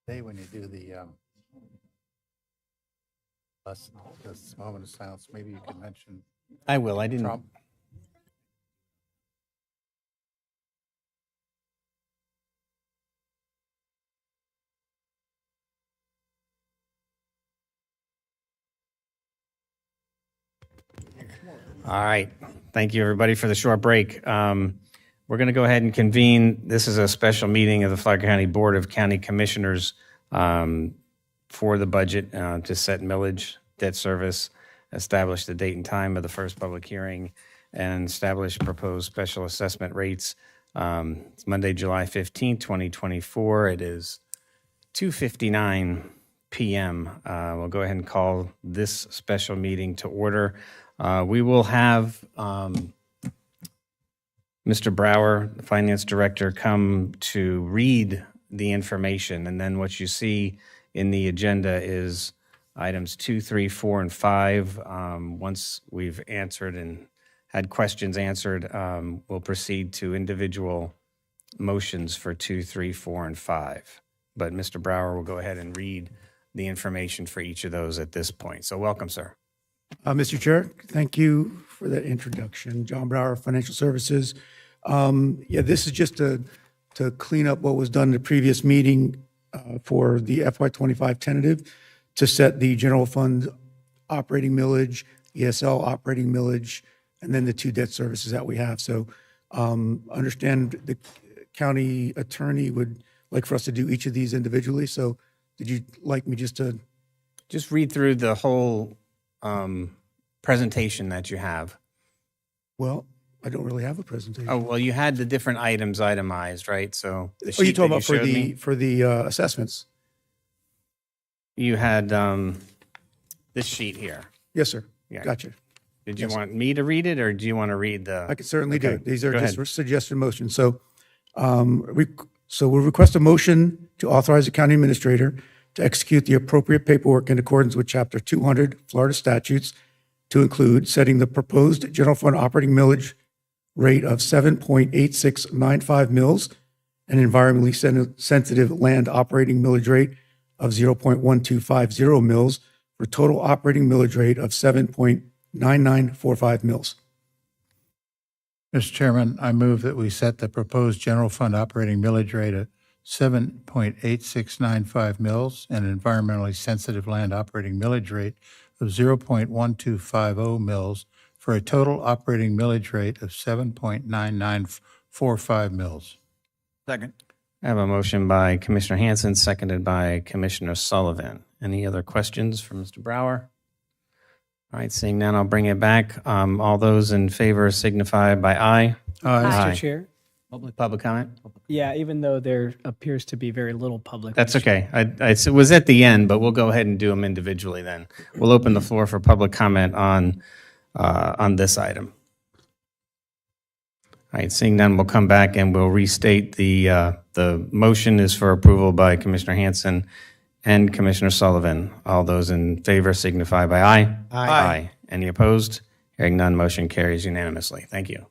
[SPEAKER 3] Today, when you do the this moment of silence, maybe you could mention
[SPEAKER 4] I will. I didn't.
[SPEAKER 3] Trump.
[SPEAKER 4] All right. Thank you, everybody, for the short break. We're going to go ahead and convene. This is a special meeting of the Flagler County Board of County Commissioners for the budget to set millage, debt service, establish the date and time of the first public hearing, and establish proposed special assessment rates. It's Monday, July 15th, 2024. It is 2:59 p.m. We'll go ahead and call this special meeting to order. We will have Mr. Brower, the Finance Director, come to read the information, and then what you see in the agenda is items 2, 3, 4, and 5. Once we've answered and had questions answered, we'll proceed to individual motions for 2, 3, 4, and 5. But Mr. Brower will go ahead and read the information for each of those at this point. So welcome, sir.
[SPEAKER 7] Mr. Chair, thank you for that introduction. John Brower, Financial Services. Yeah, this is just to clean up what was done in the previous meeting for the FY25 tentative to set the general fund operating millage, ESL operating millage, and then the two debt services that we have. So understand the county attorney would like for us to do each of these individually. So did you like me just to?
[SPEAKER 4] Just read through the whole presentation that you have.
[SPEAKER 7] Well, I don't really have a presentation.
[SPEAKER 4] Oh, well, you had the different items itemized, right? So the
[SPEAKER 7] Oh,
[SPEAKER 4] sheet
[SPEAKER 7] you talking
[SPEAKER 4] that
[SPEAKER 7] about for
[SPEAKER 4] showed
[SPEAKER 7] the
[SPEAKER 4] me,
[SPEAKER 7] for the assessments?
[SPEAKER 4] you had this sheet here.
[SPEAKER 7] Yes, sir.
[SPEAKER 4] Yeah.
[SPEAKER 7] Gotcha.
[SPEAKER 4] Did you
[SPEAKER 7] Yes.
[SPEAKER 4] want me to read it, or do you want to read the?
[SPEAKER 7] I could certainly do
[SPEAKER 4] Okay,
[SPEAKER 7] it. These are
[SPEAKER 4] go
[SPEAKER 7] just
[SPEAKER 4] ahead.
[SPEAKER 7] suggested motions. So, we'll request a motion to authorize the county administrator to execute the appropriate paperwork in accordance with Chapter 200 Florida statutes to include setting the proposed general fund operating millage rate of 7.8695 mils and environmentally sensitive land operating millage rate of 0.1250 mils for total operating millage rate of 7.9945 mils.
[SPEAKER 3] Mr. Chairman, I move that we set the proposed general fund operating millage rate at 7.8695 mils and environmentally sensitive land operating millage rate of 0.1250 mils for a total operating millage rate of 7.9945 mils.
[SPEAKER 2] Second.
[SPEAKER 4] I have a motion by Commissioner Hanson, seconded by Commissioner Sullivan. Any other questions for Mr. Brower? All right, seeing none, I'll bring it back. All those in favor signify by aye.
[SPEAKER 8] Mr.
[SPEAKER 4] Aye.
[SPEAKER 8] Chair,
[SPEAKER 4] Public comment?
[SPEAKER 8] yeah, even though there appears to be very little public.
[SPEAKER 4] That's okay. It was at the end, but we'll go ahead and do them individually then. We'll open the floor for public comment on this item. All right, seeing none, we'll come back and we'll restate the motion is for approval by Commissioner Hanson and Commissioner Sullivan. All those in favor signify by aye. Aye. Any opposed? Hearing none, motion carries unanimously. Thank you.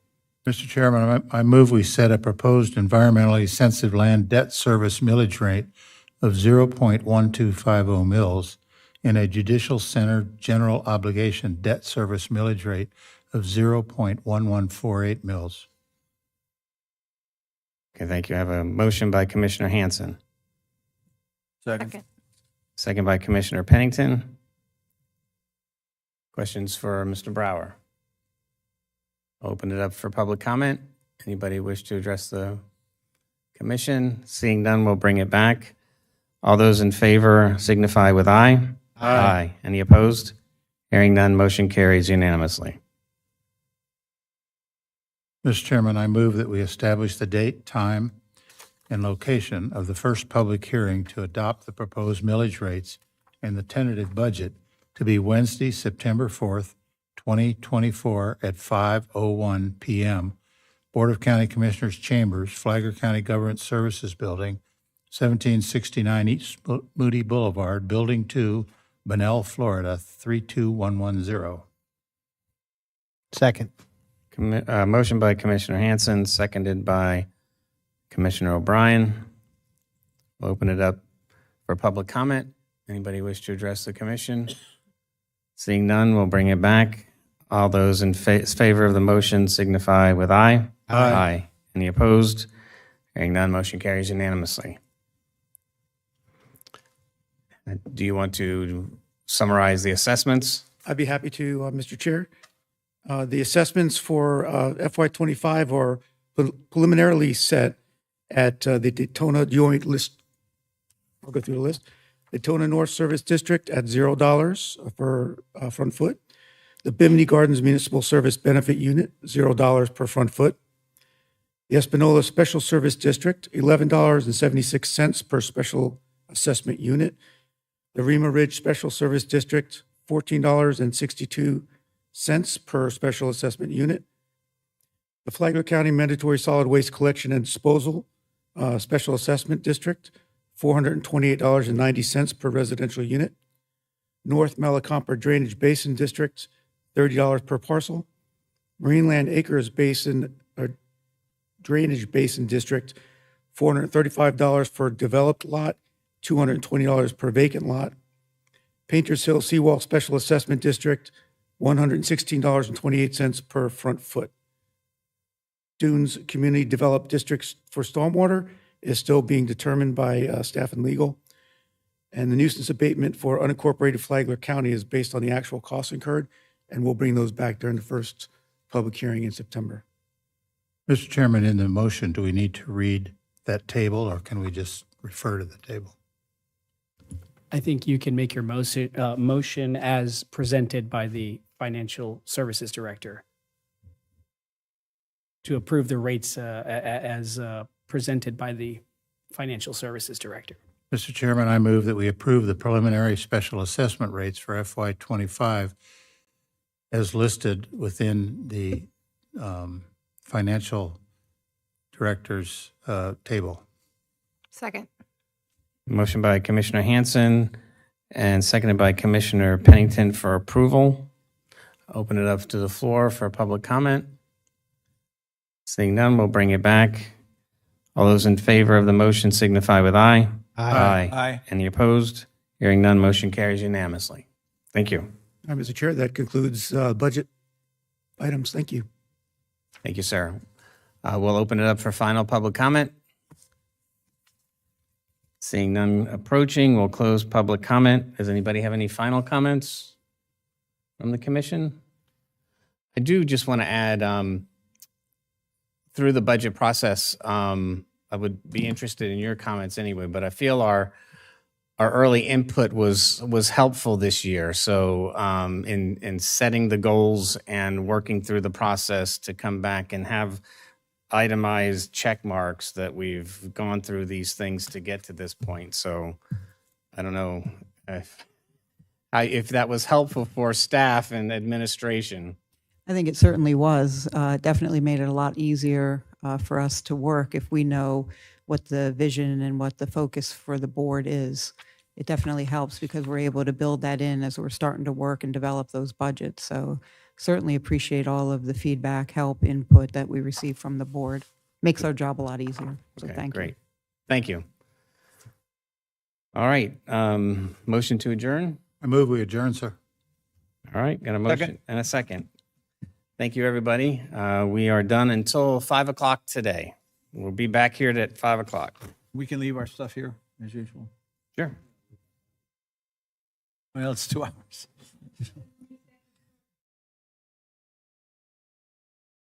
[SPEAKER 3] Mr. Chairman, I move we set a proposed environmentally sensitive land debt service millage rate of 0.1250 mils and a judicial center general obligation debt service millage rate of 0.1148 mils.
[SPEAKER 4] Okay, thank you. I have a motion by Commissioner Hanson,
[SPEAKER 2] Second.
[SPEAKER 4] second by Commissioner Pennington. Questions for Mr. Brower? Open it up for public comment. Anybody wish to address the commission? Seeing none, we'll bring it back. All those in favor signify with aye. Aye. Any opposed? Hearing none, motion carries unanimously.
[SPEAKER 3] Mr. Chairman, I move that we establish the date, time, and location of the first public hearing to adopt the proposed millage rates and the tentative budget to be Wednesday, September 4th, 2024 at 5:01 p.m. Board of County Commissioners Chambers, Flagler County Government Services Building, 1769 East Moody Boulevard, Building 2, Bunnell, Florida, 32110.
[SPEAKER 6] Second.
[SPEAKER 4] Motion by Commissioner Hanson, seconded by Commissioner O'Brien. We'll open it up for public comment. Anybody wish to address the commission? Seeing none, we'll bring it back. All those in favor of the motion signify with aye. Aye. Any opposed? Hearing none, motion carries unanimously. Do you want to summarize the assessments?
[SPEAKER 7] I'd be happy to, Mr. Chair. The assessments for FY25 are preliminarily set at the Daytona, do you want me to list? I'll go through the list. Daytona North Service District at $0 per front foot. The Bimini Gardens Municipal Service Benefit Unit, $0 per front foot. The Espanola Special Service District, $11.76 per special assessment unit. The Rima Ridge Special Service District, $14.62 per special assessment unit. The Flagler County Mandatory Solid Waste Collection and Disposal Special Assessment District, $428.90 per residential unit. North Malacomper Drainage Basin District, $30 per parcel. Marineland Acres Basin Drainage Basin District, $435 per developed lot, $220 per vacant lot. Painters Hill Seawall Special Assessment District, $116.28 per front foot. Dunes Community Developed Districts for stormwater is still being determined by staff and legal. And the nuisance abatement for unincorporated Flagler County is based on the actual costs incurred, and we'll bring those back during the first public hearing in September.
[SPEAKER 3] Mr. Chairman, in the motion, do we need to read that table, or can we just refer to the table?
[SPEAKER 8] I think you can make your motion as presented by the Financial Services Director to approve the rates as presented by the Financial Services Director.
[SPEAKER 3] Mr. Chairman, I move that we approve the preliminary special assessment rates for FY25 as listed within the Financial Director's table.
[SPEAKER 1] Second.
[SPEAKER 4] Motion by Commissioner Hanson and seconded by Commissioner Pennington for approval. Open it up to the floor for public comment. Seeing none, we'll bring it back. All those in favor of the motion signify with aye.
[SPEAKER 2] Aye.
[SPEAKER 4] Any opposed? Hearing none, motion carries unanimously. Thank you.
[SPEAKER 7] All right, Mr. Chair, that concludes budget items. Thank you.
[SPEAKER 4] Thank you, sir. We'll open it up for final public comment. Seeing none approaching, we'll close public comment. Does anybody have any final comments from the commission? I do just want to add, through the budget process, I would be interested in your comments anyway, but I feel our early input was helpful this year. So in setting the goals and working through the process to come back and have itemized check marks that we've gone through these things to get to this point. So I don't know if that was helpful for staff and administration.
[SPEAKER 5] I think it certainly was. It definitely made it a lot easier for us to work if we know what the vision and what the focus for the board is. It definitely helps because we're able to build that in as we're starting to work and develop those budgets. So certainly appreciate all of the feedback, help, input that we receive from the board. Makes our job a lot easier. So
[SPEAKER 4] Okay,
[SPEAKER 5] thank you.
[SPEAKER 4] great. Thank you. All right. Motion to adjourn?
[SPEAKER 3] I move we adjourn, sir.
[SPEAKER 4] All right. Got a motion
[SPEAKER 2] Second.
[SPEAKER 4] and a second. Thank you, everybody. We are done until 5 o'clock today. We'll be back here at 5 o'clock.
[SPEAKER 2] We can leave our stuff here as usual.
[SPEAKER 4] Sure.
[SPEAKER 2] Well, it's 2 hours.